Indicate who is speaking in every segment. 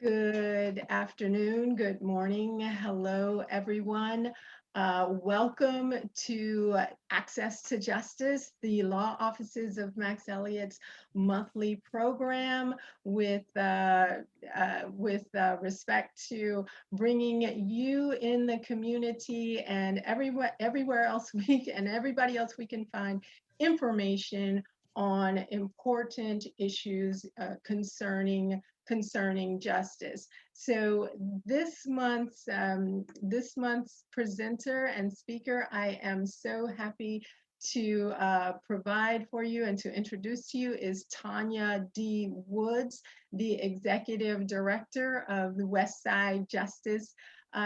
Speaker 1: Good afternoon, good morning. Hello, everyone. Welcome to Access to Justice, the law offices of Max Elliott's monthly program with respect to bringing you in the community and everywhere else everybody else we can find information on important issues concerning justice. So this month's presenter and speaker, I am so happy to provide for you and to introduce to you is Tanya D. Woods, the Executive Director of the Westside Justice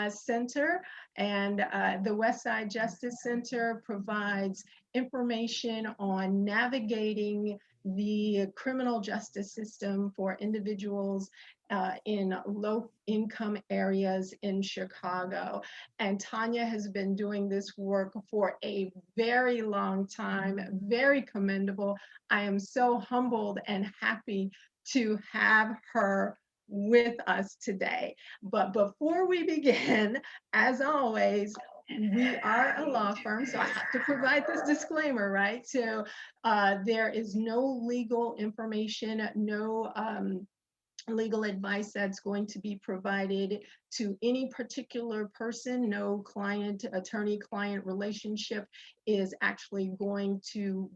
Speaker 1: Center. And the Westside Justice Center provides information on navigating the criminal justice system for individuals in low-income areas in Chicago. And Tanya has been doing this work for a very long time, very commendable. I am so humbled and happy to have her with us today. But before we begin, as always, we are a law firm, so I have to provide this disclaimer, right? So there is no legal information, no legal advice that's going to be provided to any particular person. No attorney-client relationship is actually going to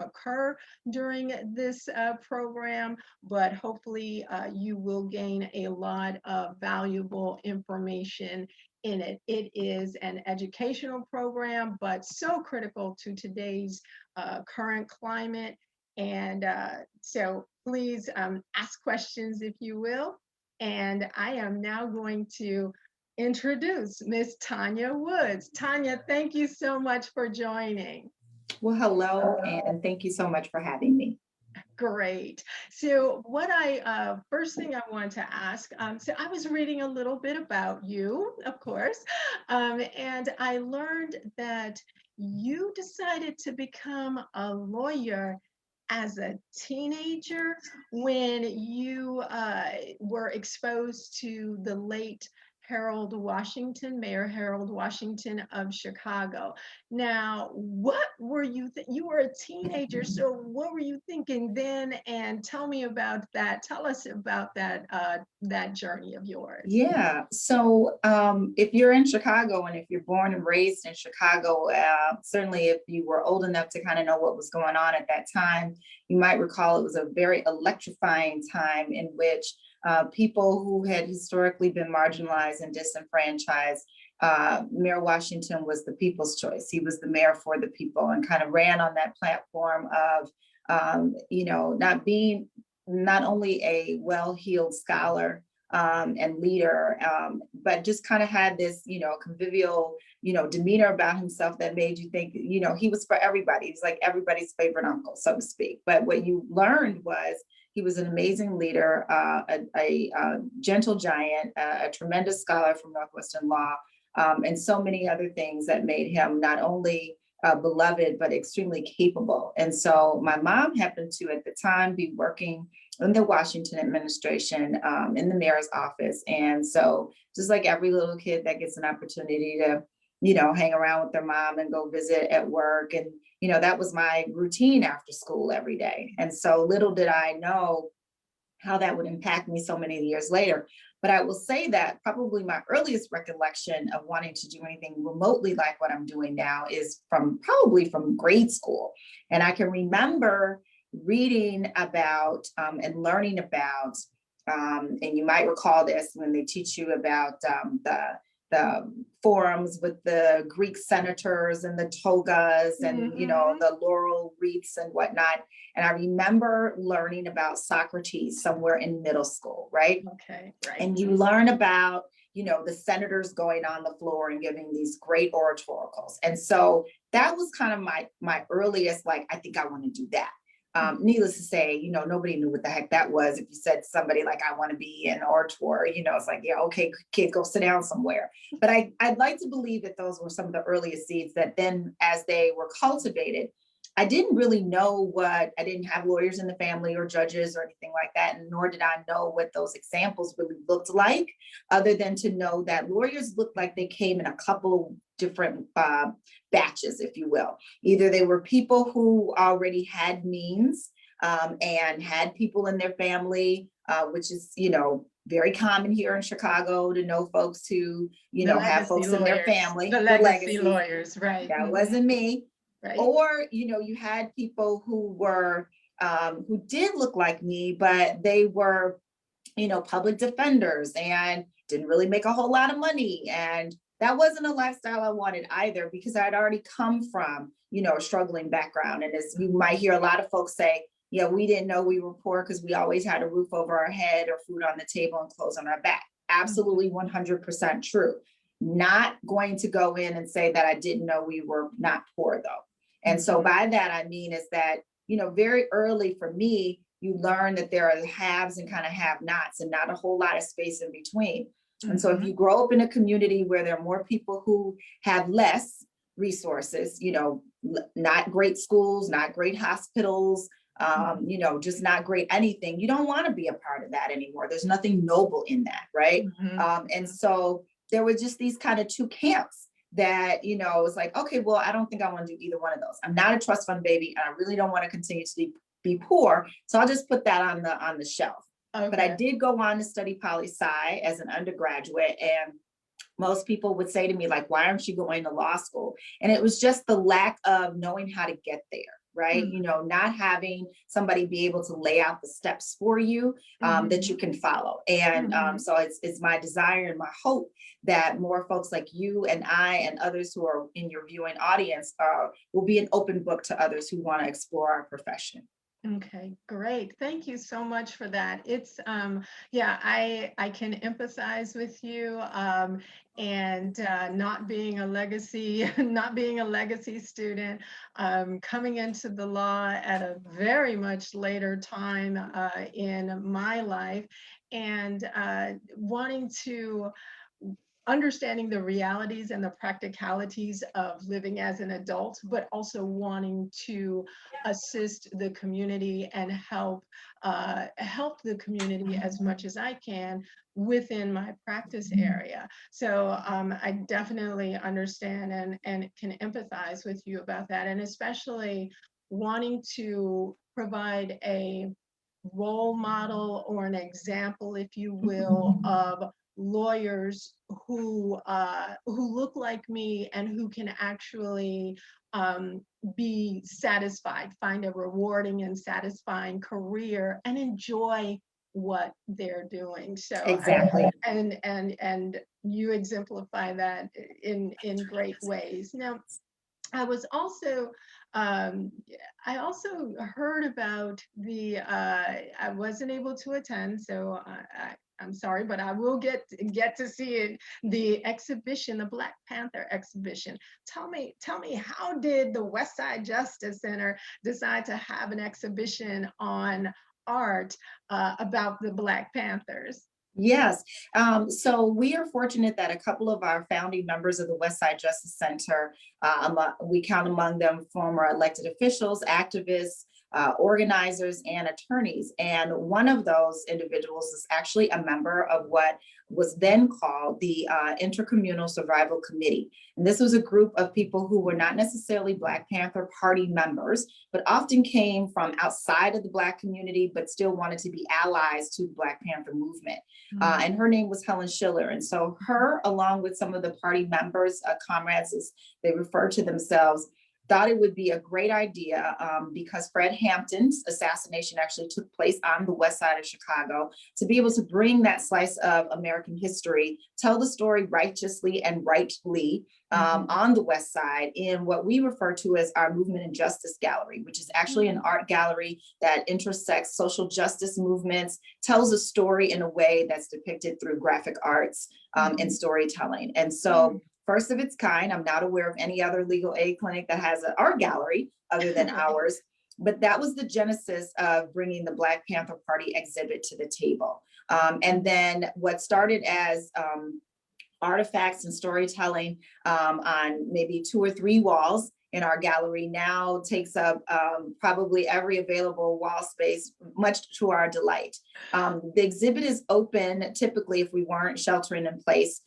Speaker 1: occur during this program, but hopefully you will gain a lot of valuable information in it. It is an educational program, but so critical to today's current climate. And so please ask questions if you will. And I am now going to introduce Miss Tanya Woods. Tanya, thank you so much for joining.
Speaker 2: Well, hello, and thank you so much for having me.
Speaker 1: Great. So first thing I want to ask, so I was reading a little bit about you, of course, and I learned that you decided to become a lawyer as a teenager when you were exposed to the late Mayor Harold Washington of Chicago. Now, what were you you were a teenager, so what were you thinking then? And tell me about that. Tell us about that that journey of yours.
Speaker 2: Yeah, so if you're in Chicago and if you're born and raised in Chicago, certainly if you were old enough to kind of know what was going on at that time, you might recall it was a very electrifying time in which people who had historically been marginalized and disenfranchised, Mayor Washington was the people's choice. He was the mayor for the people and kind of ran on that platform of, not only a well-heeled scholar and leader, but just kind of had this, convivial, demeanor about himself that made you think, he was for everybody. He was like everybody's favorite uncle, so to speak. But what you learned was he was an amazing leader, a gentle giant, a tremendous scholar from Northwestern law, and so many other things that made him not only beloved, but extremely capable. And so my mom happened to, at the time, be working in the Washington administration, in the mayor's office. And so just like every little kid that gets an opportunity to, hang around with their mom and go visit at work. And, that was my routine after school every day. And so little did I know how that would impact me so many years later. But I will say that probably my earliest recollection of wanting to do anything remotely like what I'm doing now is probably from grade school. And I can remember reading about and learning about, and you might recall this when they teach you about the forums with the Greek senators and the togas and, the laurel wreaths and whatnot. And I remember learning about Socrates somewhere in middle school, right?
Speaker 1: Okay, right.
Speaker 2: And you learn about, the senators going on the floor and giving these great oratoricals. And so that was kind of my earliest, like, I think I want to do that. Needless to say, nobody knew what the heck that was. If you said to somebody like, I want to be an orator, it's like, yeah, okay, kid, go sit down somewhere. But I'd like to believe that those were some of the earliest seeds that then, as they were cultivated, I didn't really know I didn't have lawyers in the family or judges or anything like that, and nor did I know what those examples really looked like, other than to know that lawyers looked like they came in a couple of different batches, if you will. Either they were people who already had means and had people in their family, which is, very common here in Chicago to know folks who,
Speaker 1: The
Speaker 2: have
Speaker 1: legacy
Speaker 2: folks in their
Speaker 1: lawyers,
Speaker 2: family,
Speaker 1: the
Speaker 2: the
Speaker 1: legacy
Speaker 2: legacy.
Speaker 1: lawyers, right?
Speaker 2: That wasn't me.
Speaker 1: Right.
Speaker 2: Or, you had people who were, who did look like me, but they were, public defenders and didn't really make a whole lot of money. And that wasn't a lifestyle I wanted either, because I'd already come from, a struggling background. And as you might hear a lot of folks say, yeah, we didn't know we were poor because we always had a roof over our head or food on the table and clothes on our back. Absolutely 100% true. Not going to go in and say that I didn't know we were not poor though. And so by that, I mean, is that, very early for me, you learn that there are haves and kind of have nots and not a whole lot of space in between. And so if you grow up in a community where there are more people who have less resources, not great schools, not great hospitals, just not great anything, you don't want to be a part of that anymore. There's nothing noble in that, right? And so there were just these kind of two camps that, it was like, okay, well, I don't think I want to do either one of those. I'm not a trust fund baby, and I really don't want to continue to be poor. So I'll just put that on the shelf.
Speaker 1: Okay.
Speaker 2: But I did go on to study poli-sci as an undergraduate, and most people would say to me, like, why aren't you going to law school? And it was just the lack of knowing how to get there, right? Not having somebody be able to lay out the steps for you that you can follow. And so it's my desire and my hope that more folks like you and I and others who are in your viewing audience will be an open book to others who want to explore our profession.
Speaker 1: Okay, great. Thank you so much for that. It's yeah, I can empathize with you and not being a legacy not being a legacy student, coming into the law at a very much later time in my life, and wanting to understanding the realities and the practicalities of living as an adult, but also wanting to assist the community and help the community as much as I can within my practice area. So I definitely understand and can empathize with you about that, and especially wanting to provide a role model or an example, if you will, of lawyers who look like me and who can actually be satisfied, find a rewarding and satisfying career, and enjoy what they're doing. So
Speaker 2: Exactly.
Speaker 1: and you exemplify that in great ways. Now, I was also I also heard about I wasn't able to attend, so I'm sorry, but I will get to see it, the exhibition, the Black Panther exhibition. Tell me, how did the Westside Justice Center decide to have an exhibition on art about the Black Panthers?
Speaker 2: Yes. So we are fortunate that a couple of our founding members of the Westside Justice Center, we count among them former elected officials, activists, organizers, and attorneys. And one of those individuals is actually a member of what was then called the Intercommunal Survival Committee. And this was a group of people who were not necessarily Black Panther Party members, but often came from outside of the Black community, but still wanted to be allies to the Black Panther movement. And her name was Helen Schiller. And so her, along with some of the party members, comrades, as they refer to themselves, thought it would be a great idea because Fred Hampton's assassination actually took place on the west side of Chicago, to be able to bring that slice of American history, tell the story righteously and rightly on the west side in what we refer to as our Movement and Justice Gallery, which is actually an art gallery that intersects social justice movements, tells a story in a way that's depicted through graphic arts and storytelling. And so first of its kind, I'm not aware of any other legal aid clinic that has an art gallery other than ours, but that was the genesis of bringing the Black Panther Party exhibit to the table. And then what started as artifacts and storytelling on maybe 2 or 3 walls in our gallery now takes up probably every available wall space, much to our delight. The exhibit is open typically, if we weren't sheltering in place,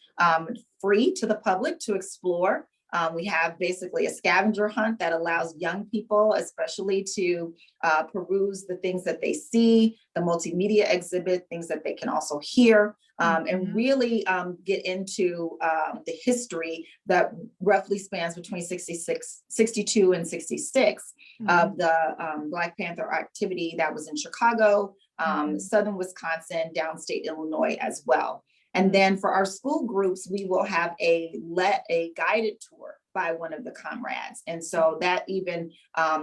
Speaker 2: free to the public to explore. We have basically a scavenger hunt that allows young people, especially, to peruse the things that they see, the multimedia exhibit, things that they can also hear, and really get into the history that roughly spans between 62 and 66 of the Black Panther activity that was in Chicago, Southern Wisconsin, downstate Illinois as well. And then for our school groups, we will have a guided tour by one of the comrades. And so that even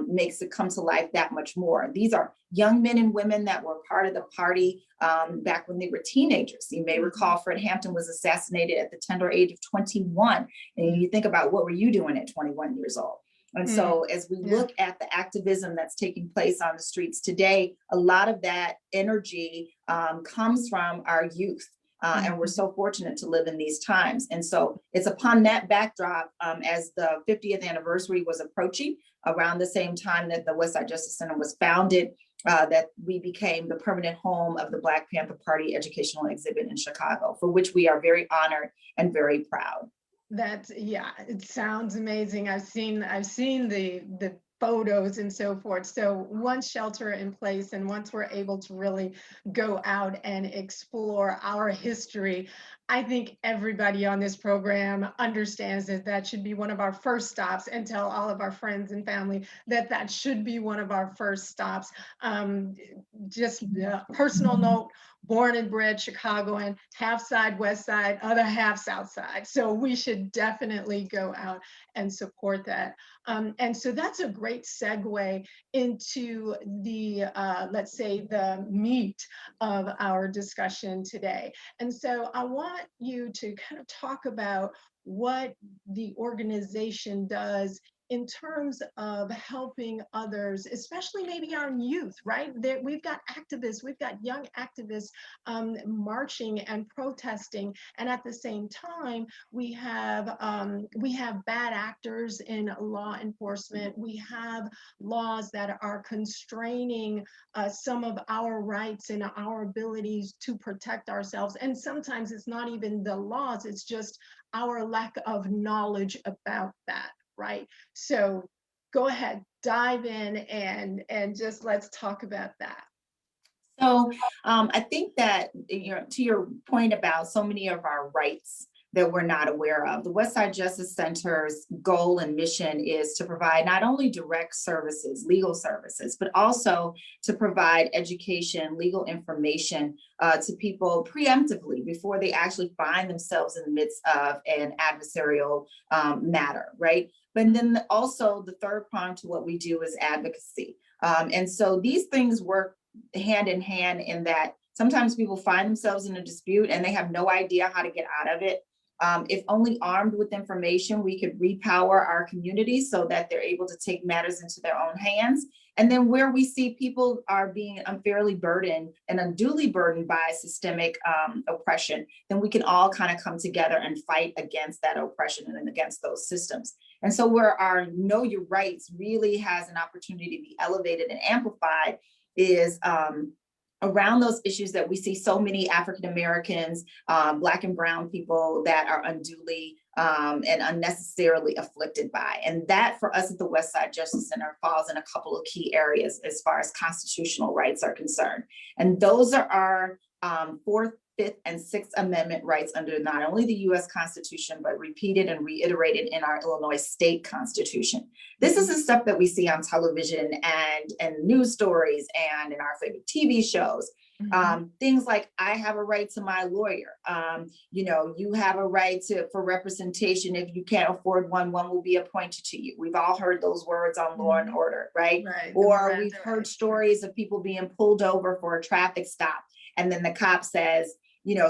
Speaker 2: makes it come to life that much more. These are young men and women that were part of the party back when they were teenagers. You may recall Fred Hampton was assassinated at the tender age of 21. And you think about, what were you doing at 21 years old? And so as we look at the activism that's taking place on the streets today, a lot of that energy comes from our youth. And we're so fortunate to live in these times. And so it's upon that backdrop, as the 50th anniversary was approaching, around the same time that the Westside Justice Center was founded, that we became the permanent home of the Black Panther Party educational exhibit in Chicago, for which we are very honored and very proud.
Speaker 1: It sounds amazing. I've seen the photos and so forth. So once shelter in place and once we're able to really go out and explore our history, I think everybody on this program understands that that should be one of our first stops, and tell all of our friends and family that that should be one of our first stops. Just personal note, born and bred Chicagoan, half side West Side, other half South Side. So we should definitely go out and support that. And so that's a great segue into the, let's say, the meat of our discussion today. And so I want you to kind of talk about what the organization does in terms of helping others, especially maybe our youth, right? We've got activists, we've got young activists marching and protesting, and at the same time, we have bad actors in law enforcement. We have laws that are constraining some of our rights and our abilities to protect ourselves. And sometimes it's not even the laws, it's just our lack of knowledge about that. Right. So go ahead, dive in and just let's talk about that.
Speaker 2: So I think that, to your point about so many of our rights that we're not aware of, the Westside Justice Center's goal and mission is to provide not only direct services, legal services, but also to provide education, legal information to people preemptively before they actually find themselves in the midst of an adversarial matter, right? But then also the third prong to what we do is advocacy. And so these things work hand in hand, in that sometimes people find themselves in a dispute and they have no idea how to get out of it. If only armed with information, we could repower our communities so that they're able to take matters into their own hands. And then where we see people are being unfairly burdened and unduly burdened by systemic oppression, then we can all kind of come together and fight against that oppression and against those systems. And so where our Know Your Rights really has an opportunity to be elevated and amplified is around those issues that we see so many African Americans, Black and Brown people that are unduly and unnecessarily afflicted by. And that, for us at the Westside Justice Center, falls in a couple of key areas as far as constitutional rights are concerned. And those are our Fourth, Fifth, and Sixth Amendment rights under not only the US Constitution, but repeated and reiterated in our Illinois state constitution. This is the stuff that we see on television and news stories and in our favorite TV shows. Things like, I have a right to my lawyer. You have a right for representation. If you can't afford one will be appointed to you. We've all heard those words on Law and Order, right? Or we've heard stories of people being pulled over for a traffic stop, and then the cop says,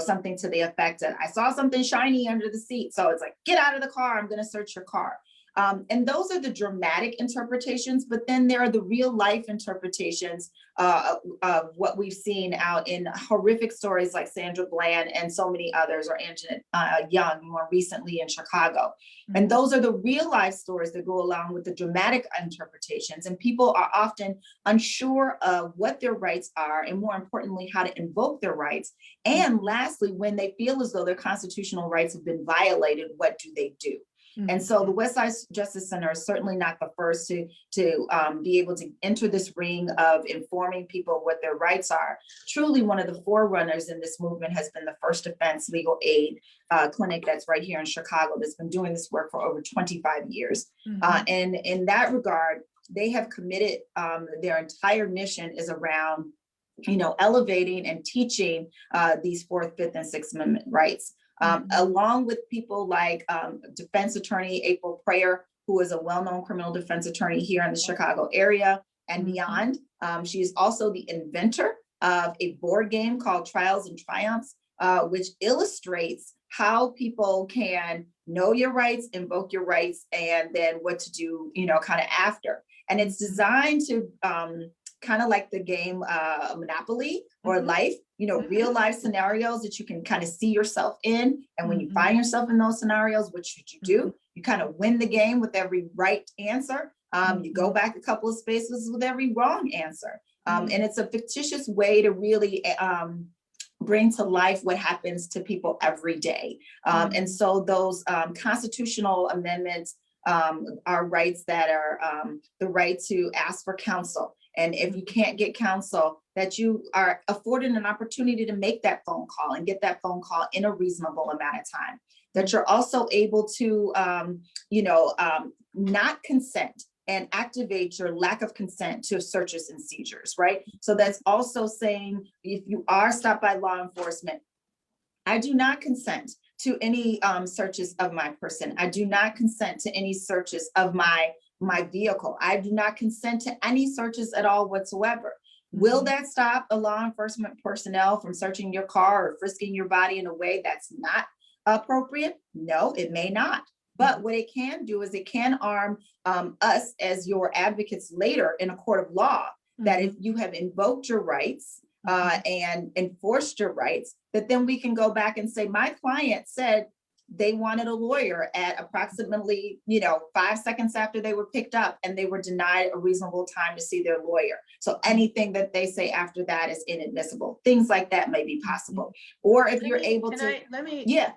Speaker 2: something to the effect of, I saw something shiny under the seat. So it's like, get out of the car, I'm going to search your car. And those are the dramatic interpretations, but then there are the real life interpretations of what we've seen out in horrific stories like Sandra Bland and so many others, or Anjanette Young more recently in Chicago. And those are the real life stories that go along with the dramatic interpretations. And people are often unsure of what their rights are, and more importantly, how to invoke their rights. And lastly, when they feel as though their constitutional rights have been violated, what do they do? And so the Westside Justice Center is certainly not the first to be able to enter this ring of informing people what their rights are. Truly, one of the forerunners in this movement has been the First Defense Legal Aid Clinic that's right here in Chicago that's been doing this work for over 25 years. And in that regard, they have committed, their entire mission is around, elevating and teaching these Fourth, Fifth, and Sixth Amendment rights. Along with people like defense attorney April Prayer, who is a well-known criminal defense attorney here in the Chicago area and beyond. She is also the inventor of a board game called Trials and Triumphs, which illustrates how people can know your rights, invoke your rights, and then what to do, kind of after. And it's designed to kind of like the game Monopoly or Life, real life scenarios that you can kind of see yourself in. And when you find yourself in those scenarios, what should you do? You kind of win the game with every right answer. You go back a couple of spaces with every wrong answer. And it's a fictitious way to really bring to life what happens to people every day. And so those constitutional amendments are rights that are the right to ask for counsel. And if you can't get counsel, that you are afforded an opportunity to make that phone call and get that phone call in a reasonable amount of time. That you're also able to, not consent and activate your lack of consent to searches and seizures, right? So that's also saying if you are stopped by law enforcement, I do not consent to any searches of my person. I do not consent to any searches of my vehicle. I do not consent to any searches at all whatsoever. Will that stop a law enforcement personnel from searching your car or frisking your body in a way that's not appropriate? No, it may not. But what it can do is it can arm us as your advocates later in a court of law, that if you have invoked your rights and enforced your rights, that then we can go back and say, my client said they wanted a lawyer at approximately, 5 seconds after they were picked up, and they were denied a reasonable time to see their lawyer. So anything that they say after that is inadmissible. Things like that may be possible. Or if you're able to,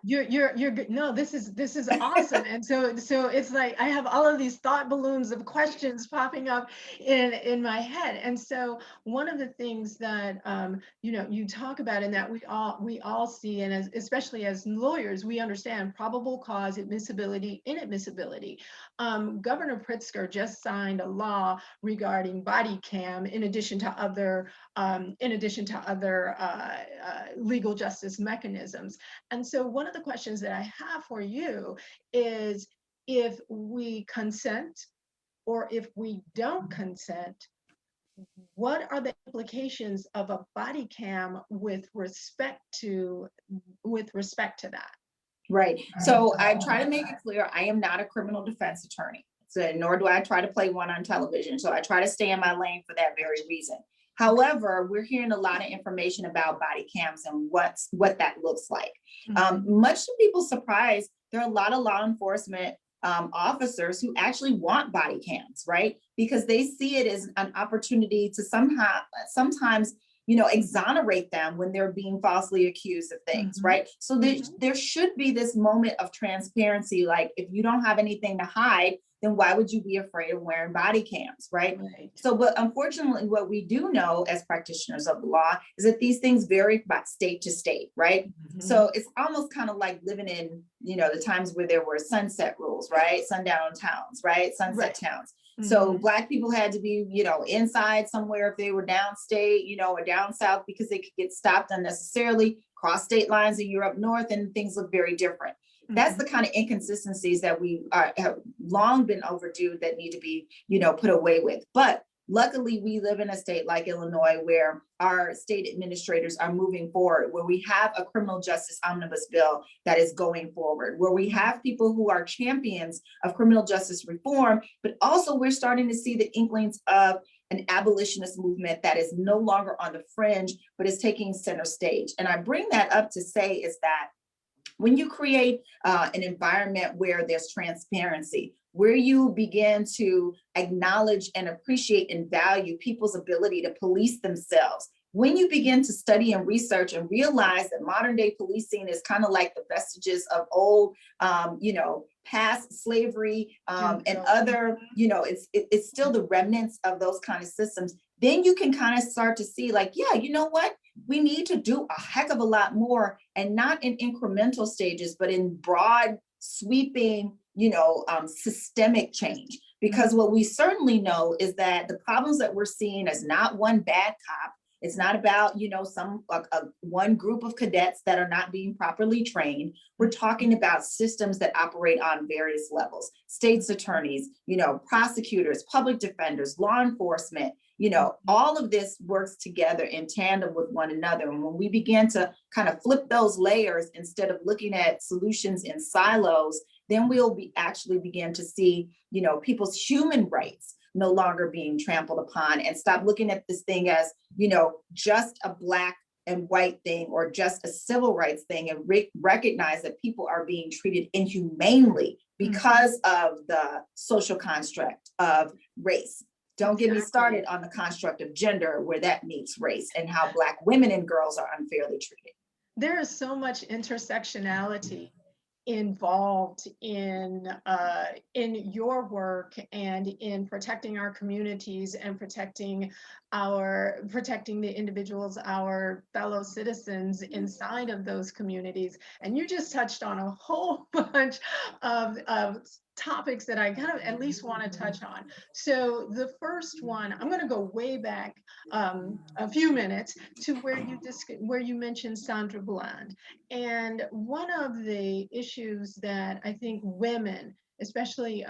Speaker 1: you're good. No, this is awesome. And so it's like I have all of these thought balloons of questions popping up in my head. And so one of the things that you talk about, and that we all see, and especially as lawyers, we understand probable cause, admissibility, inadmissibility. Governor Pritzker just signed a law regarding body cam, in addition to other legal justice mechanisms. And so one of the questions that I have for you is, if we consent or if we don't consent, what are the implications of a body cam with respect to that?
Speaker 2: Right. So I try to make it clear, I am not a criminal defense attorney, so nor do I try to play one on television. So I try to stay in my lane for that very reason. However, we're hearing a lot of information about body cams and what that looks like. Much to people's surprise, there are a lot of law enforcement officers who actually want body cams, right? Because they see it as an opportunity to sometimes exonerate them when they're being falsely accused of things, right? So there should be this moment of transparency. Like, if you don't have anything to hide, then why would you be afraid of wearing body cams, right? So, but unfortunately, what we do know as practitioners of the law is that these things vary by state to state, right? So it's almost kind of like living in, the times where there were sunset rules, right? Sundown towns, right? Sunset towns. So Black people had to be, inside somewhere if they were downstate, or down south, because they could get stopped unnecessarily, cross state lines, and you're up north and things look very different. That's the kind of inconsistencies that we have long been overdue, that need to be, put away with. But Luckily, we live in a state like Illinois where our state administrators are moving forward, where we have a criminal justice omnibus bill that is going forward, where we have people who are champions of criminal justice reform, but also we're starting to see the inklings of an abolitionist movement that is no longer on the fringe, but is taking center stage. And I bring that up to say is that when you create an environment where there's transparency, where you begin to acknowledge and appreciate and value people's ability to police themselves, when you begin to study and research and realize that modern day policing is kind of like the vestiges of old, past slavery and other, it's still the remnants of those kind of systems, then you can kind of start to see like, yeah, you know what? We need to do a heck of a lot more, and not in incremental stages, but in broad, sweeping, systemic change. Because what we certainly know is that the problems that we're seeing is not one bad cop. It's not about, one group of cadets that are not being properly trained. We're talking about systems that operate on various levels: state's attorneys, prosecutors, public defenders, law enforcement. All of this works together in tandem with one another. And when we begin to kind of flip those layers instead of looking at solutions in silos, then we'll actually begin to see, people's human rights no longer being trampled upon, and stop looking at this thing as, just a Black and white thing or just a civil rights thing, and recognize that people are being treated inhumanely because of the social construct of race. Don't get me started on the construct of gender, where that meets race, and how Black women and girls are unfairly treated.
Speaker 1: There is so much intersectionality involved in your work and in protecting our communities and protecting the individuals, our fellow citizens inside of those communities. And you just touched on a whole bunch of topics that I kind of at least want to touch on. So the first one, I'm going to go way back a few minutes to where you mentioned Sandra Bland. And one of the issues that I think women, especially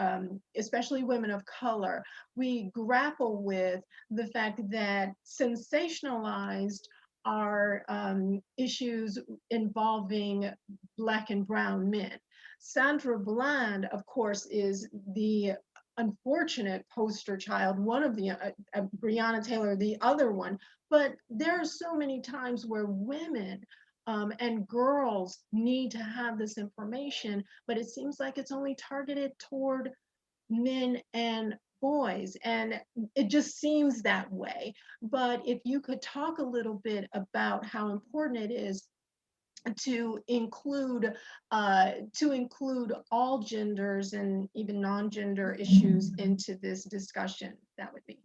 Speaker 1: women of color, we grapple with the fact that sensationalized are issues involving Black and brown men. Sandra Bland, of course, is the unfortunate poster child, one of the, Breonna Taylor, the other one. But there are so many times where women and girls need to have this information, but it seems like it's only targeted toward men and boys, and it just seems that way. But if you could talk a little bit about how important it is to include all genders and even non-gender issues into this discussion, that would be.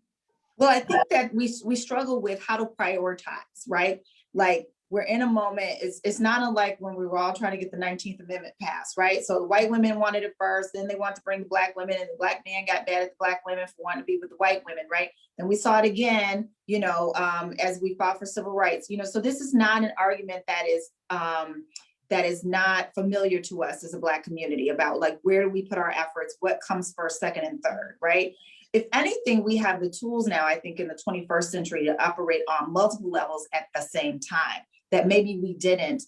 Speaker 2: Well, I think that we struggle with how to prioritize, right? Like, we're in a moment, it's not unlike when we were all trying to get the 19th Amendment passed, right? So the white women wanted it first, then they wanted to bring the Black women, and the Black men got mad at the Black women for wanting to be with the white women, right? And we saw it again, as we fought for civil rights. So this is not an argument that is not familiar to us as a Black community, about like, where do we put our efforts? What comes first, second, and third, right? If anything, we have the tools now, I think, in the 21st century to operate on multiple levels at the same time that maybe we didn't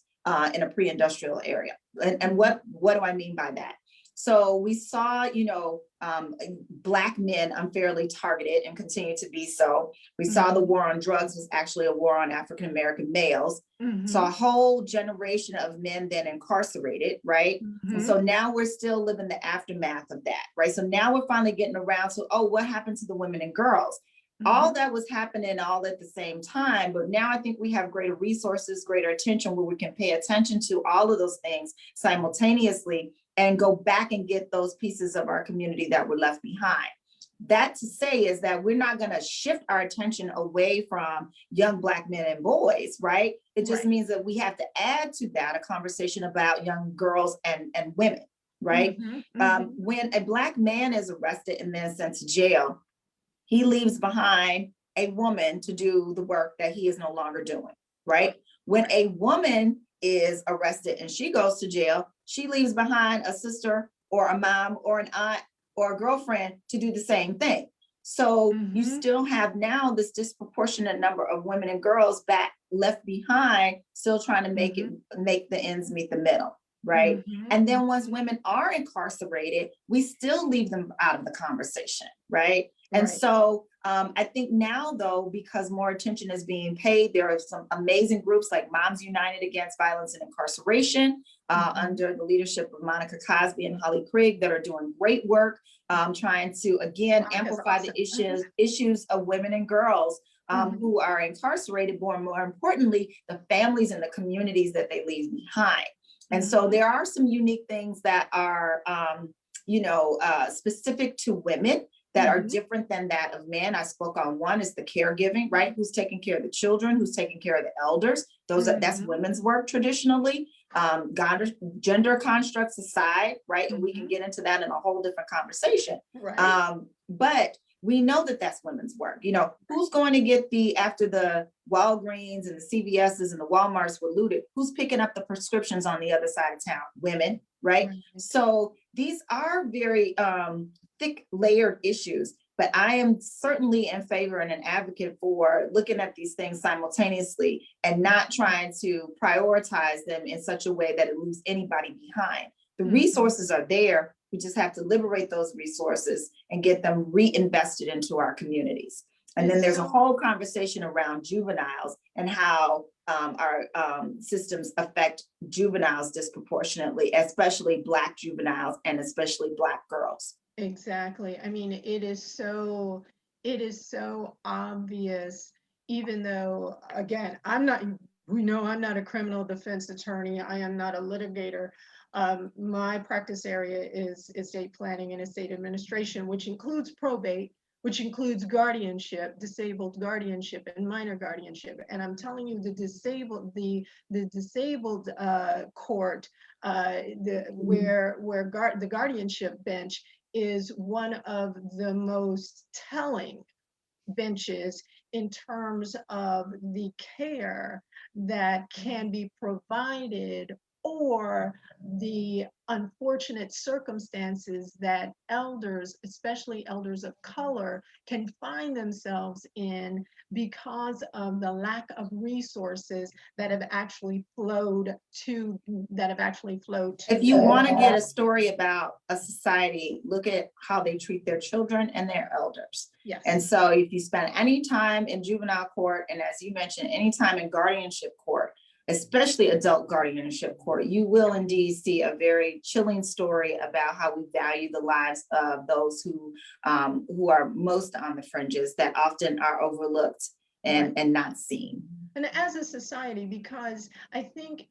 Speaker 2: in a pre-industrial area. And what do I mean by that? So we saw, Black men unfairly targeted and continue to be so. We saw the war on drugs was actually a war on African-American males. So a whole generation of men then incarcerated, right? And so now we're still living the aftermath of that, right? So now we're finally getting around to, what happened to the women and girls? All that was happening all at the same time, but now I think we have greater resources, greater attention, where we can pay attention to all of those things simultaneously and go back and get those pieces of our community that were left behind. That to say is that we're not going to shift our attention away from young Black men and boys, right? It just means that we have to add to that a conversation about young girls and women, right? When a Black man is arrested and then sent to jail, he leaves behind a woman to do the work that he is no longer doing, right? When a woman is arrested and she goes to jail, she leaves behind a sister or a mom or an aunt or a girlfriend to do the same thing. So you
Speaker 1: Mm-hmm.
Speaker 2: still have now this disproportionate number of women and girls back left behind, still trying to
Speaker 1: Mm-hmm.
Speaker 2: make the ends meet the middle, right?
Speaker 1: Mm-hmm.
Speaker 2: And then once women are incarcerated, we still leave them out of the conversation, right? And
Speaker 1: Right.
Speaker 2: so I think now, though, because more attention is being paid, there are some amazing groups like Moms United Against Violence and Incarceration,
Speaker 1: Mm-hmm.
Speaker 2: under the leadership of Monica Cosby and Holly Craig, that are doing great work, trying to, again,
Speaker 1: Monica's
Speaker 2: amplify the
Speaker 1: awesome.
Speaker 2: issues of women and girls
Speaker 1: Mm-hmm.
Speaker 2: who are incarcerated, but more importantly, the families and the communities that they leave behind. And so
Speaker 1: Mm-hmm.
Speaker 2: there are some unique things that are, specific to women that are
Speaker 1: Mm-hmm.
Speaker 2: different than that of men. I spoke on one is the caregiving, right? Who's taking care of the children, who's taking care of the elders. That's
Speaker 1: Mm-hmm.
Speaker 2: women's work traditionally. Gender constructs aside, right? And we can
Speaker 1: Mm-hmm.
Speaker 2: get into that in a whole different conversation.
Speaker 1: Right.
Speaker 2: But we know that that's women's work. You know, who's going to get after the Walgreens and the CVS's and the Walmarts were looted, who's picking up the prescriptions on the other side of town? Women, right?
Speaker 1: Right.
Speaker 2: So these are very thick layered issues, but I am certainly in favor and an advocate for looking at these things simultaneously and not trying to prioritize them in such a way that it leaves anybody behind. The
Speaker 1: Mm-hmm.
Speaker 2: resources are there. We just have to liberate those resources and get them reinvested into our communities. And then
Speaker 1: It's
Speaker 2: there's a
Speaker 1: so
Speaker 2: whole conversation around juveniles and how our systems affect juveniles disproportionately, especially Black juveniles and especially Black girls.
Speaker 1: exactly. I mean, it is so obvious, even though, again, we know I'm not a criminal defense attorney. I am not a litigator. My practice area is estate planning and estate administration, which includes probate, which includes guardianship, disabled guardianship, and minor guardianship. And I'm telling you, the disabled court, the guardianship bench is one of the most telling benches in terms of the care that can be provided, or the unfortunate circumstances that elders, especially elders of color, can find themselves in because of the lack of resources that have actually flowed
Speaker 2: If
Speaker 1: to
Speaker 2: you
Speaker 1: them.
Speaker 2: want to get a story about a society, look at how they treat their children and their elders.
Speaker 1: Yes.
Speaker 2: And so if you spend any time in juvenile court, and as you mentioned, any time in guardianship court, especially adult guardianship court, you will indeed see a very chilling story about how we value the lives of those who are most on the fringes, that often are overlooked
Speaker 1: Right.
Speaker 2: and not seen.
Speaker 1: And as a society, because I think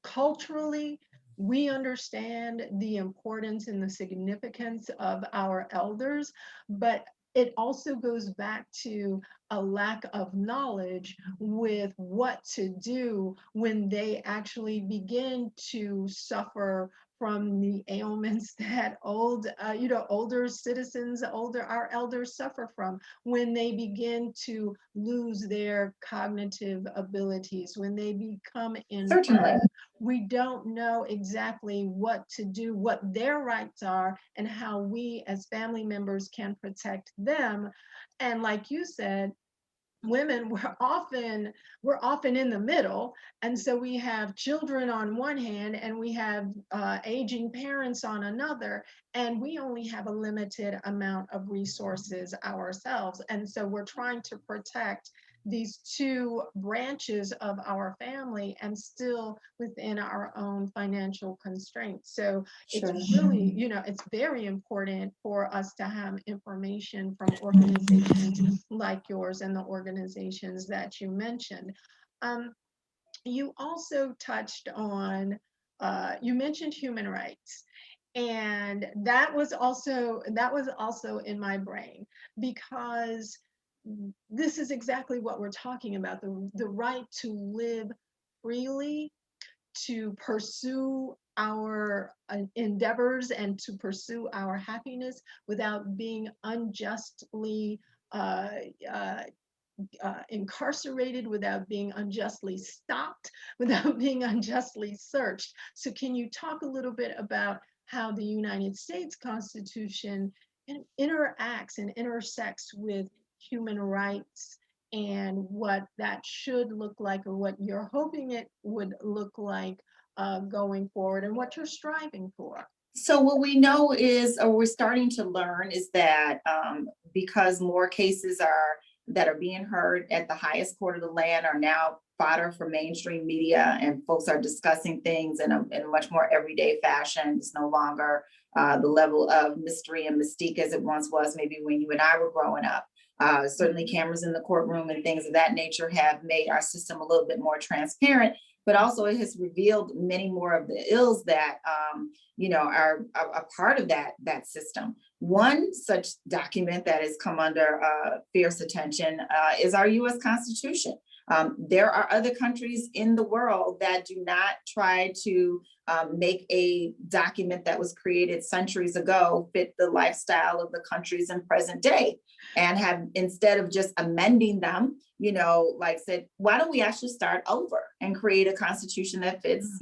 Speaker 1: culturally, we understand the importance and the significance of our elders, but it also goes back to a lack of knowledge with what to do when they actually begin to suffer from the ailments that older citizens, our elders suffer from, when they begin to lose their cognitive abilities, when they become
Speaker 2: Certainly.
Speaker 1: infirm. We don't know exactly what to do, what their rights are, and how we as family members can protect them. And like you said, women, we're often in the middle, and so we have children on one hand and we have aging parents on another, and we only have a limited amount of resources ourselves, and so we're trying to protect these two branches of our family and still within our own financial constraints. So it's
Speaker 2: Sure.
Speaker 1: really, it's very important for us to have information from organizations like yours and the organizations that you mentioned. Um, you also touched on, you mentioned human rights. And that was also in my brain, because this is exactly what we're talking about, the right to live freely, to pursue our endeavors and to pursue our happiness without being unjustly uh, uh, incarcerated, without being unjustly stopped, without being unjustly searched. So, can you talk a little bit about how the United States Constitution interacts and intersects with human rights and what that should look like, or what you're hoping it would look like going forward, and what you're striving for.
Speaker 2: So what we know is, or we're starting to learn, is that because more cases that are being heard at the highest court of the land are now fodder for mainstream media, and folks are discussing things in a much more everyday fashion. It's no longer the level of mystery and mystique as it once was, maybe when you and I were growing up. Certainly cameras in the courtroom and things of that nature have made our system a little bit more transparent, but also it has revealed many more of the ills that are a part of that system. One such document that has come under fierce attention is our U.S. Constitution. There are other countries in the world that do not try to make a document that was created centuries ago fit the lifestyle of the countries in present day, and have, instead of just amending them, like said, why don't we actually start over and create a constitution that fits,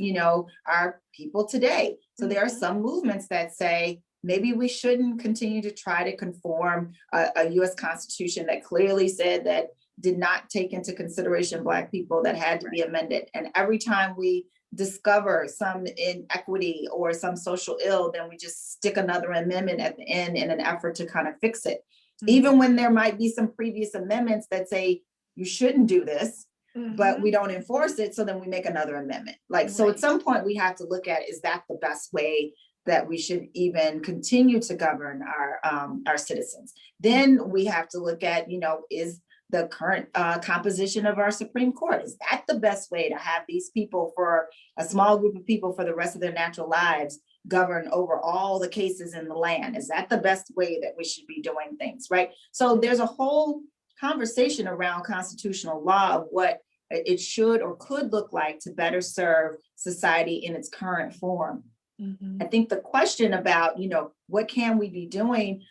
Speaker 2: our people today? So there are some movements that say, maybe we shouldn't continue to try to conform a US Constitution that clearly said that did not take into consideration Black people, that had to be amended. And every time we discover some inequity or some social ill, then we just stick another amendment at the end in an effort to kind of fix it. Even when there might be some previous amendments that say you shouldn't do this, but we don't enforce it, so then we make another amendment. So at some point we have to look at, is that the best way that we should even continue to govern our citizens? Then we have to look at, is the current composition of our Supreme Court, is that the best way to have these people, for a small group of people for the rest of their natural lives, govern over all the cases in the land? Is that the best way that we should be doing things, right? So there's a whole conversation around constitutional law of what it should or could look like to better serve society in its current form. I think the question about, what can we be doing?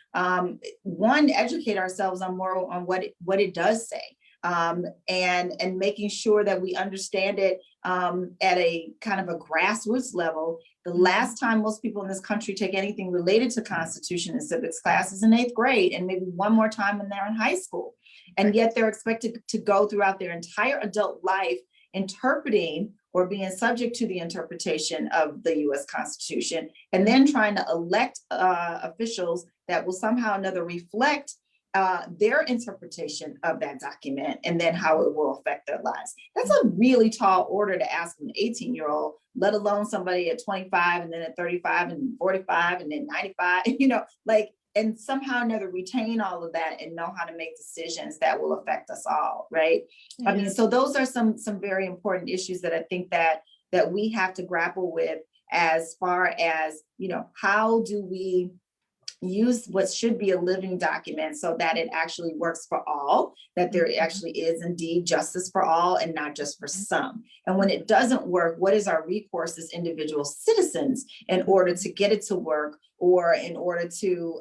Speaker 2: One, educate ourselves on more on what it does say, and making sure that we understand it at a kind of a grassroots level. The last time most people in this country take anything related to Constitution and civics class is in 8th grade, and maybe one more time when they're in high school. And yet they're expected to go throughout their entire adult life interpreting or being subject to the interpretation of the US Constitution, and then trying to elect officials that will somehow or another reflect their interpretation of that document, and then how it will affect their lives. That's a really tall order to ask an 18-year-old, let alone somebody at 25, and then at 35 and 45 and then 95, and somehow or another retain all of that and know how to make decisions that will affect us all, right? I mean, so those are some very important issues that I think that we have to grapple with, as far as, how do we use what should be a living document so that it actually works for all, that there actually is indeed justice for all and not just for some. And when it doesn't work, what is our recourse as individual citizens in order to get it to work, or in order to,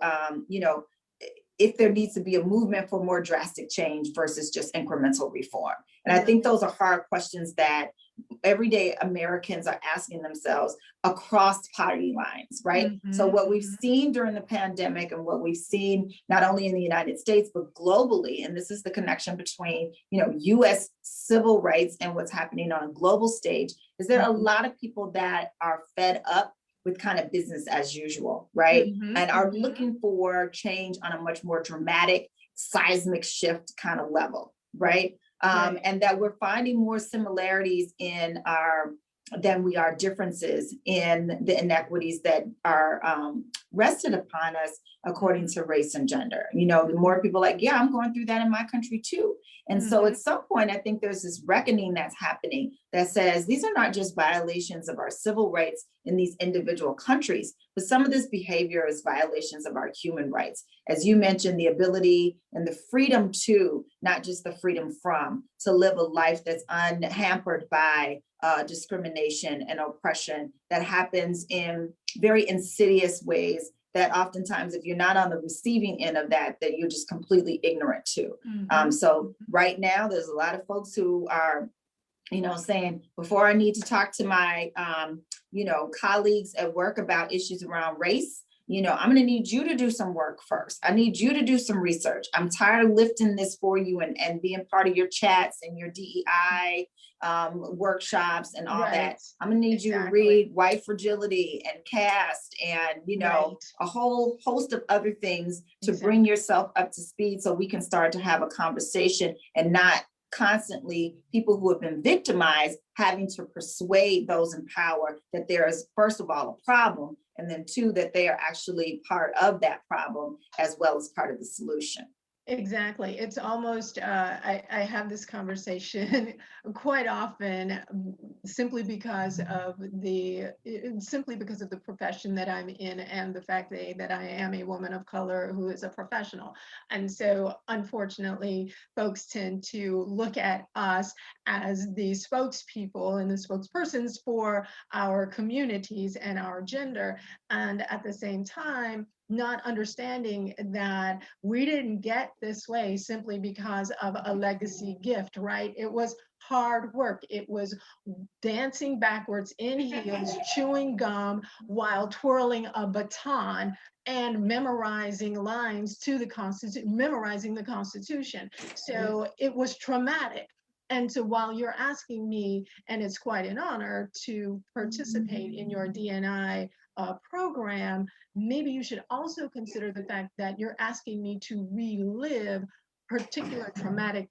Speaker 2: if there needs to be a movement for more drastic change versus just incremental reform. And I think those are hard questions that everyday Americans are asking themselves across party lines, right? So what we've seen during the pandemic, and what we've seen not only in the United States, but globally, and this is the connection between, US civil rights and what's happening on a global stage, is there are a lot of people that are fed up with kind of business as usual, right? And are looking for change on a much more dramatic, seismic shift kind of level, right? And that we're finding more similarities in than we are differences in the inequities that are rested upon us according to race and gender. The more people I'm going through that in my country too. And so at some point, I think there's this reckoning that's happening that says these are not just violations of our civil rights in these individual countries, but some of this behavior is violations of our human rights. As you mentioned, the ability and the freedom to, not just the freedom from, to live a life that's unhampered by discrimination and oppression that happens in very insidious ways that oftentimes, if you're not on the receiving end of that you're just completely ignorant to. So right now, there's a lot of folks who are, saying, before I need to talk to my, colleagues at work about issues around race, I'm going to need you to do some work first. I need you to do some research. I'm tired of lifting this for you and being part of your chats and your DEI workshops and all that.
Speaker 1: Right.
Speaker 2: I'm going to need you to
Speaker 1: Exactly.
Speaker 2: read White Fragility and Caste and,
Speaker 1: Right.
Speaker 2: a whole host of other things to
Speaker 1: Exactly.
Speaker 2: bring yourself up to speed so we can start to have a conversation and not constantly people who have been victimized having to persuade those in power that there is, first of all, a problem, and then two, that they are actually part of that problem as well as part of the solution.
Speaker 1: Exactly. It's almost, I have this conversation quite often, simply because of simply because of the profession that I'm in and the fact that I am a woman of color who is a professional. And so unfortunately, folks tend to look at us as the spokespeople and the spokespersons for our communities and our gender. And at the same time, not understanding that we didn't get this way simply because of a legacy gift, right? It was hard work. It was dancing backwards in heels, chewing gum while twirling a baton and memorizing lines to the Constitution, memorizing the Constitution. So it was traumatic. And so while you're asking me, and it's quite an honor to participate in your DNI program, maybe you should also consider the fact that you're asking me to relive particular traumatic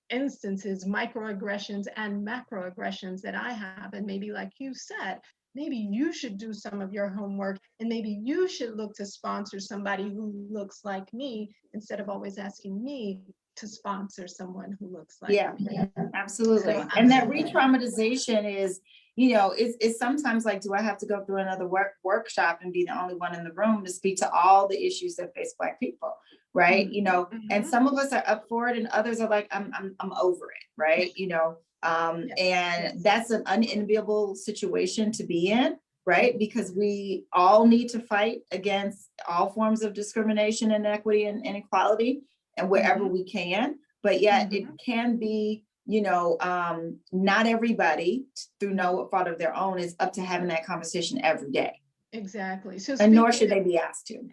Speaker 1: instances, microaggressions and macroaggressions that I have. And maybe, like you said, maybe you should do some of your homework and maybe you should look to sponsor somebody who looks like me instead of always asking me to sponsor someone who looks like
Speaker 2: Yeah,
Speaker 1: me.
Speaker 2: absolutely.
Speaker 1: So
Speaker 2: And that
Speaker 1: absolutely.
Speaker 2: re-traumatization is, it's sometimes like, do I have to go through another workshop and be the only one in the room to speak to all the issues that face Black people, right? And
Speaker 1: Mhm.
Speaker 2: some of us are up for it and others are like, I'm over it, right?
Speaker 1: Yes,
Speaker 2: And
Speaker 1: yes.
Speaker 2: that's an unenviable situation to be in, right? Because we all need to fight against all forms of discrimination and inequity and inequality and wherever
Speaker 1: Mhm.
Speaker 2: we can, but yet it
Speaker 1: Mhm.
Speaker 2: can be, not everybody through no fault of their own is up to having that conversation every day,
Speaker 1: Exactly. So
Speaker 2: and nor should they be asked to.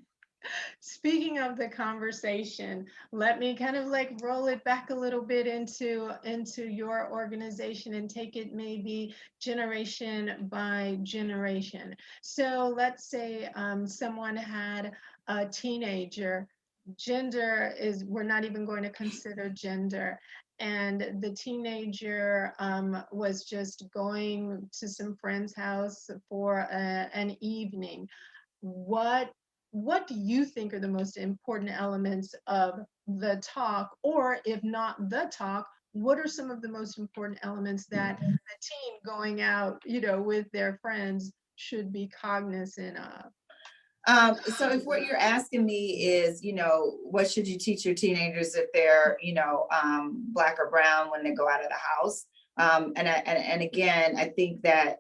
Speaker 1: speaking of the conversation, let me kind of like roll it back a little bit into your organization and take it maybe generation by generation. So let's say someone had a teenager. Gender is, we're not even going to consider gender. And the teenager was just going to some friend's house for an evening. What do you think are the most important elements of the talk? Or if not the talk, what are some of the most important elements that a teen going out, with their friends should be cognizant of?
Speaker 2: So if what you're asking me is, what should you teach your teenagers if they're, Black or brown when they go out of the house? And again, I think that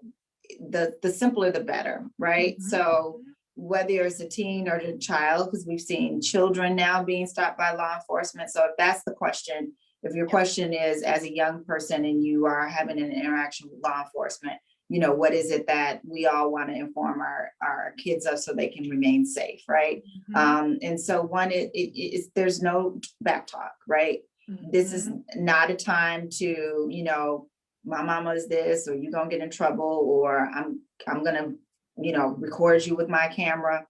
Speaker 2: the simpler the better, right?
Speaker 1: Mhm.
Speaker 2: So whether it's a teen or a child, because we've seen children now being stopped by law enforcement. So if that's the question, if your
Speaker 1: Yeah.
Speaker 2: question is as a young person and you are having an interaction with law enforcement, what is it that we all want to inform our kids of so they can remain safe, right?
Speaker 1: Mhm.
Speaker 2: And so one, it is, there's no back talk, right? This is
Speaker 1: Mhm.
Speaker 2: not a time to, my mama is this, or you're gonna get in trouble, or I'm gonna, record you with my camera.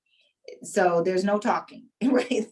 Speaker 2: So there's no talking, right?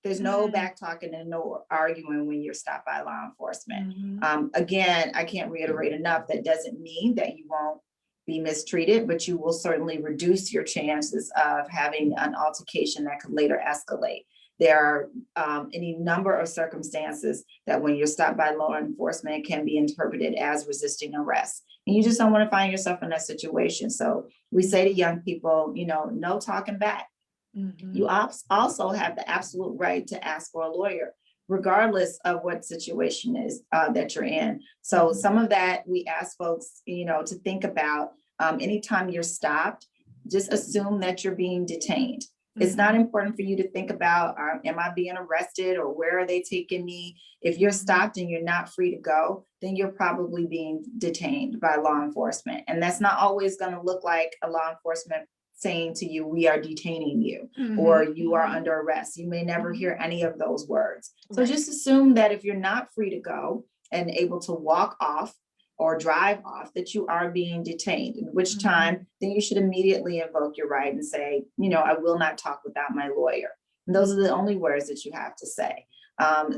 Speaker 2: There's no
Speaker 1: Mhm.
Speaker 2: back talking and no arguing when you're stopped by law enforcement.
Speaker 1: Mhm.
Speaker 2: Again, I can't reiterate enough, that doesn't mean that you won't be mistreated, but you will certainly reduce your chances of having an altercation that could later escalate. There are any number of circumstances that when you're stopped by law enforcement can be interpreted as resisting arrest. And you just don't want to find yourself in that situation. So we say to young people, no talking back. You
Speaker 1: Mhm.
Speaker 2: also have the absolute right to ask for a lawyer, regardless of what situation is that you're in. So
Speaker 1: Mhm.
Speaker 2: some of that we ask folks, to think about. Anytime you're stopped, just assume that you're being detained. It's not
Speaker 1: Mhm.
Speaker 2: important for you to think about, am I being arrested or where are they taking me? If you're
Speaker 1: Mhm.
Speaker 2: stopped and you're not free to go, then you're probably being detained by law enforcement. And that's not always going to look like a law enforcement saying to you, we are detaining you,
Speaker 1: Mhm.
Speaker 2: or you are
Speaker 1: Mhm.
Speaker 2: under arrest. You may never
Speaker 1: Mhm.
Speaker 2: hear any of those words. So
Speaker 1: Right.
Speaker 2: just assume that if you're not free to go and able to walk off or drive off, that you are being detained, in which
Speaker 1: Mhm.
Speaker 2: time then you should immediately invoke your right and say, I will not talk without my lawyer. And those are the only words that you have to say.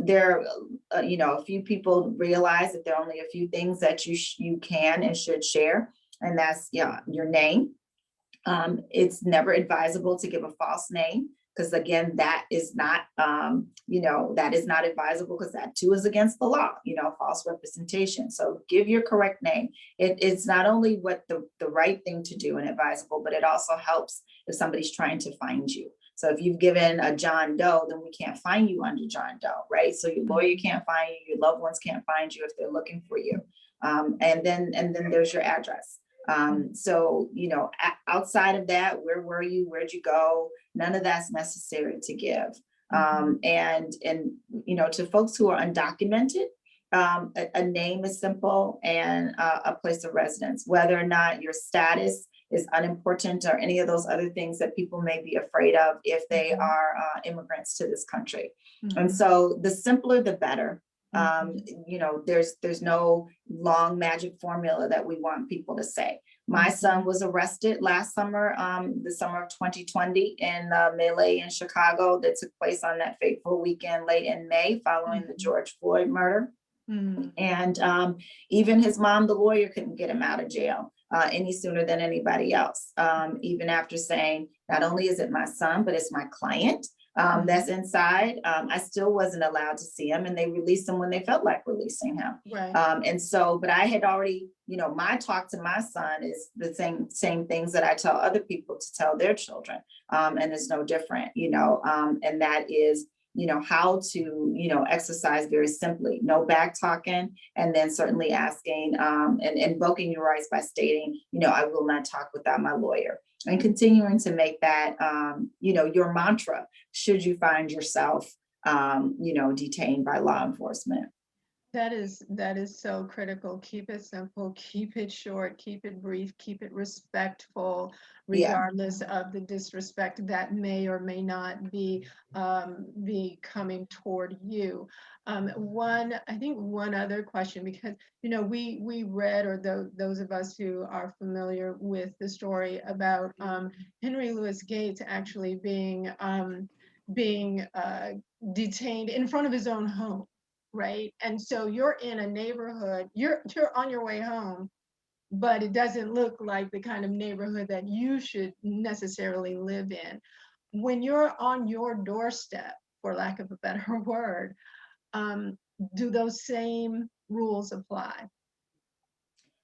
Speaker 2: There, a few people realize that there are only a few things that you can and should share, and that's your name. It's never advisable to give a false name, because again, that is not, that is not advisable, because that too is against the law, false representation. So give your correct name. It's not only what the right thing to do and advisable, but it also helps if somebody's trying to find you. So if you've given a John Doe, then we can't find you under John Doe, right? So your lawyer can't find you, your loved ones can't find you if they're looking for you. And then there's your address. So, outside of that, where were you? Where'd you go? None of that's necessary to give. And to folks who are undocumented, a name is simple, and a place of residence. Whether or not your status is unimportant or any of those other things that people may be afraid of if they are immigrants to this country. And so the simpler, the better. There's no long magic formula that we want people to say. My son was arrested last summer, the summer of 2020, in melee in Chicago that took place on that fateful weekend late in May following the George Floyd murder. And even his mom, the lawyer, couldn't get him out of jail any sooner than anybody else. Even after saying, not only is it my son, but it's my client that's inside. I still wasn't allowed to see him, and they released him when they felt like releasing him.
Speaker 1: Right.
Speaker 2: But I had already, my talk to my son is the same things that I tell other people to tell their children. And it's no different, and that is, how to, exercise very simply, no back talking, and then certainly asking and invoking your rights by stating, I will not talk without my lawyer, and continuing to make that, your mantra, should you find yourself, detained by law enforcement.
Speaker 1: That is so critical. Keep it simple, keep it short, keep it brief, keep it respectful, regardless of the disrespect that may or may not be coming toward you. I think one other question, because we read, or those of us who are familiar with the story about Henry Louis Gates actually being detained in front of his own home. Right. And so you're in a neighborhood, you're on your way home, but it doesn't look like the kind of neighborhood that you should necessarily live in. When you're on your doorstep, for lack of a better word, do those same rules apply?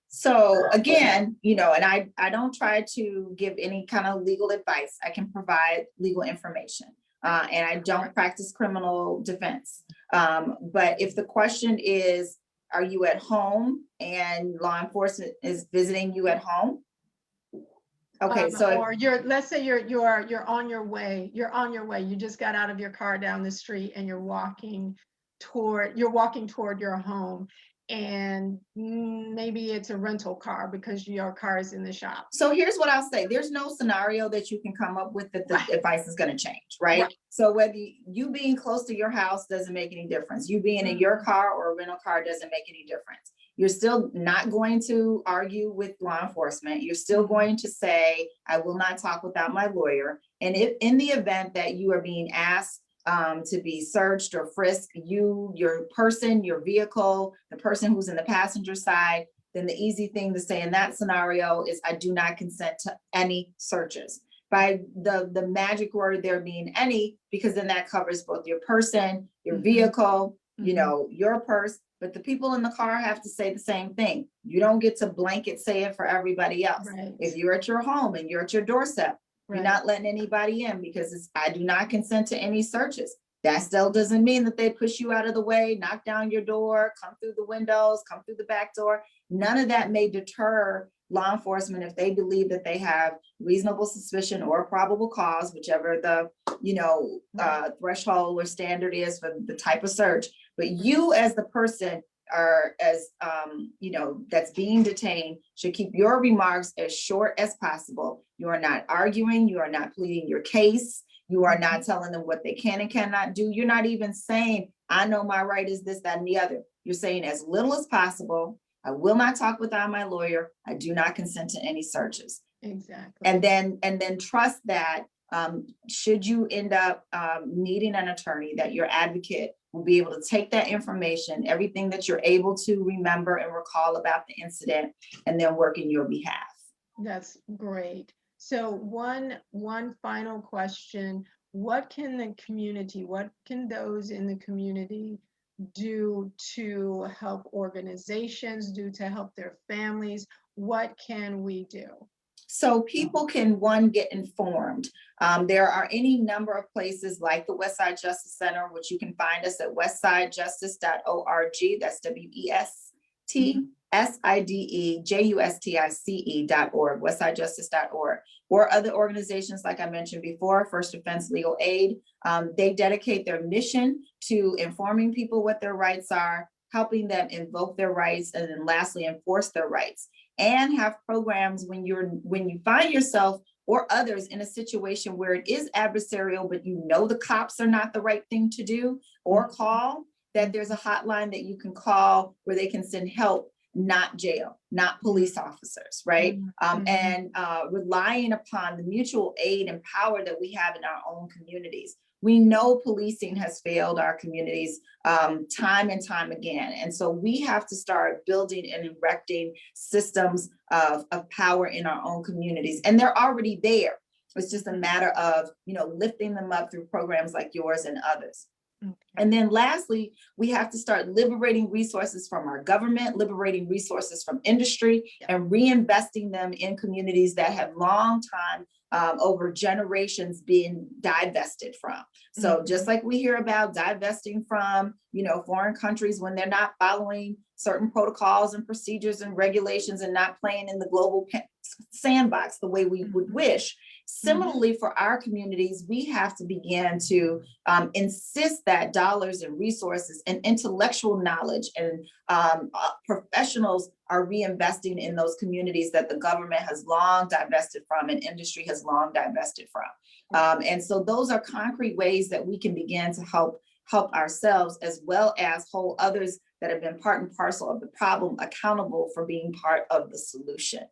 Speaker 2: So again, and I don't try to give any kind of legal advice. I can provide legal information. And I don't practice criminal defense. But if the question is, are you at home and law enforcement is visiting you at home? Okay,
Speaker 1: or let's say you're on your way. You just got out of your car down the street and you're walking toward your home, and maybe it's a rental car because your car is in the shop.
Speaker 2: So here's what I'll say. There's no scenario that you can come up with that the advice is going to change, right? So whether you being close to your house doesn't make any difference. You being in your car or a rental car doesn't make any difference. You're still not going to argue with law enforcement. You're still going to say, I will not talk without my lawyer. And if in the event that you are being asked to be searched or frisked, your person, your vehicle, the person who's in the passenger side, then the easy thing to say in that scenario is, I do not consent to any searches. By the magic word there being any, because then that covers both your person, your vehicle, your purse, but the people in the car have to say the same thing. You don't get to blanket say it for everybody else.
Speaker 1: Right.
Speaker 2: If you're at your home and you're at your doorstep, you're not letting anybody in, because I do not consent to any searches. That still doesn't mean that they push you out of the way, knock down your door, come through the windows, come through the back door. None of that may deter law enforcement if they believe that they have reasonable suspicion or probable cause, whichever the threshold or standard is for the type of search. But you as the person are as, that's being detained should keep your remarks as short as possible. You are not arguing, you are not pleading your case, you are not telling them what they can and cannot do. You're not even saying, I know my right is this, that, and the other. You're saying as little as possible. I will not talk without my lawyer. I do not consent to any searches.
Speaker 1: Exactly.
Speaker 2: And then trust that should you end up needing an attorney, that your advocate will be able to take that information, everything that you're able to remember and recall about the incident, and then work in your behalf.
Speaker 1: That's great. So one final question: what can the community, what can those in the community do to help organizations, do to help their families? What can we do?
Speaker 2: So people can, one, get informed. There are any number of places like the Westside Justice Center, which you can find us at westsidejustice.org. That's WESTSIDEJUSTICE.org, westsidejustice.org. Or other organizations, like I mentioned before, First Defense Legal Aid. They dedicate their mission to informing people what their rights are, helping them invoke their rights, and then lastly, enforce their rights. And have programs when you find yourself or others in a situation where it is adversarial, but you know the cops are not the right thing to do or call, that there's a hotline that you can call where they can send help, not jail, not police officers, right? And relying upon the mutual aid and power that we have in our own communities. We know policing has failed our communities time and time again. And so we have to start building and erecting systems of power in our own communities. And they're already there. It's just a matter of, lifting them up through programs like yours and others. And then lastly, we have to start liberating resources from our government, liberating resources from industry, and reinvesting them in communities that have long time over generations being divested from. So just like we hear about divesting from, foreign countries when they're not following certain protocols and procedures and regulations and not playing in the global sandbox the way we would wish. Similarly, for our communities, we have to begin to insist that dollars and resources and intellectual knowledge and professionals are reinvesting in those communities that the government has long divested from and industry has long divested from. And so those are concrete ways that we can begin to help ourselves, as well as hold others that have been part and parcel of the problem accountable for being part of the solution.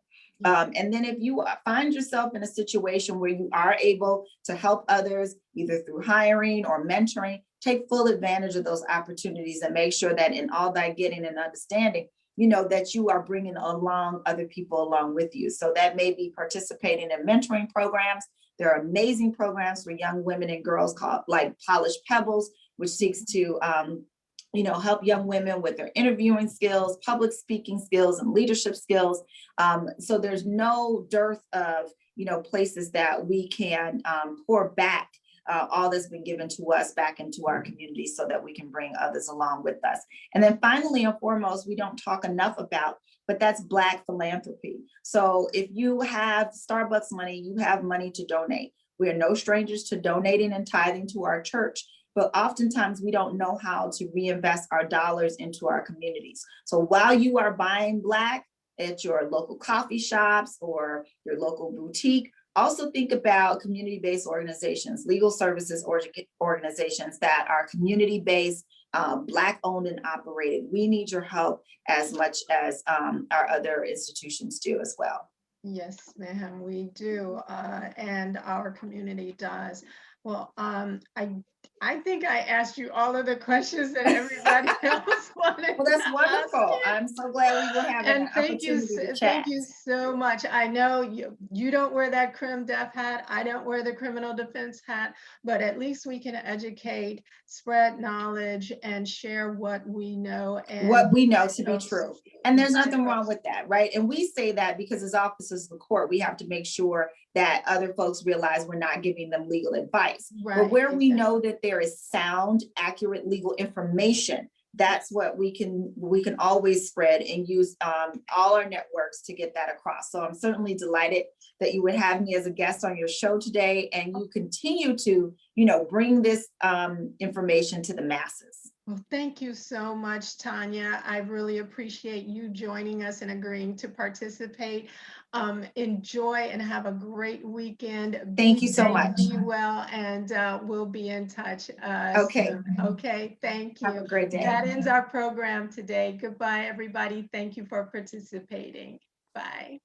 Speaker 2: And then if you find yourself in a situation where you are able to help others, either through hiring or mentoring, take full advantage of those opportunities and make sure that in all thy getting and understanding, that you are bringing along other people along with you. So that may be participating in mentoring programs. There are amazing programs for young women and girls called like Polished Pebbles, which seeks to help young women with their interviewing skills, public speaking skills, and leadership skills. So there's no dearth of, places that we can pour back all that's been given to us back into our community so that we can bring others along with us. And then finally and foremost, we don't talk enough about, but that's Black philanthropy. So if you have Starbucks money, you have money to donate. We are no strangers to donating and tithing to our church. But oftentimes we don't know how to reinvest our dollars into our communities. So while you are buying Black at your local coffee shops or your local boutique, also think about community-based organizations, legal services organizations that are community-based, Black owned and operated. We need your help as much as our other institutions do as well.
Speaker 1: Yes, ma'am, we do, and our community does. Well, I think I asked you all of the questions that everybody else wanted.
Speaker 2: Well, that's wonderful. I'm so glad we were having an opportunity to chat.
Speaker 1: Thank you so much. I know you don't wear that crim def hat. I don't wear the criminal defense hat, but at least we can educate, spread knowledge, and share what we know and
Speaker 2: what we know to be true. And there's nothing wrong with that, right? And we say that because as officers of the court, we have to make sure that other folks realize we're not giving them legal advice. Right, but where we know that there is sound, accurate legal information, that's what we can always spread and use all our networks to get that across. So I'm certainly delighted that you would have me as a guest on your show today, and you continue to, bring this information to the masses.
Speaker 1: Well, thank you so much, Tanya. I really appreciate you joining us and agreeing to participate. Enjoy and have a great weekend. Be
Speaker 2: Thank you so
Speaker 1: safe,
Speaker 2: much.
Speaker 1: be well, and we'll be in touch
Speaker 2: Okay,
Speaker 1: soon. Okay, thank
Speaker 2: have
Speaker 1: you.
Speaker 2: a great day.
Speaker 1: That ends our program today. Goodbye, everybody. Thank you for participating. Bye.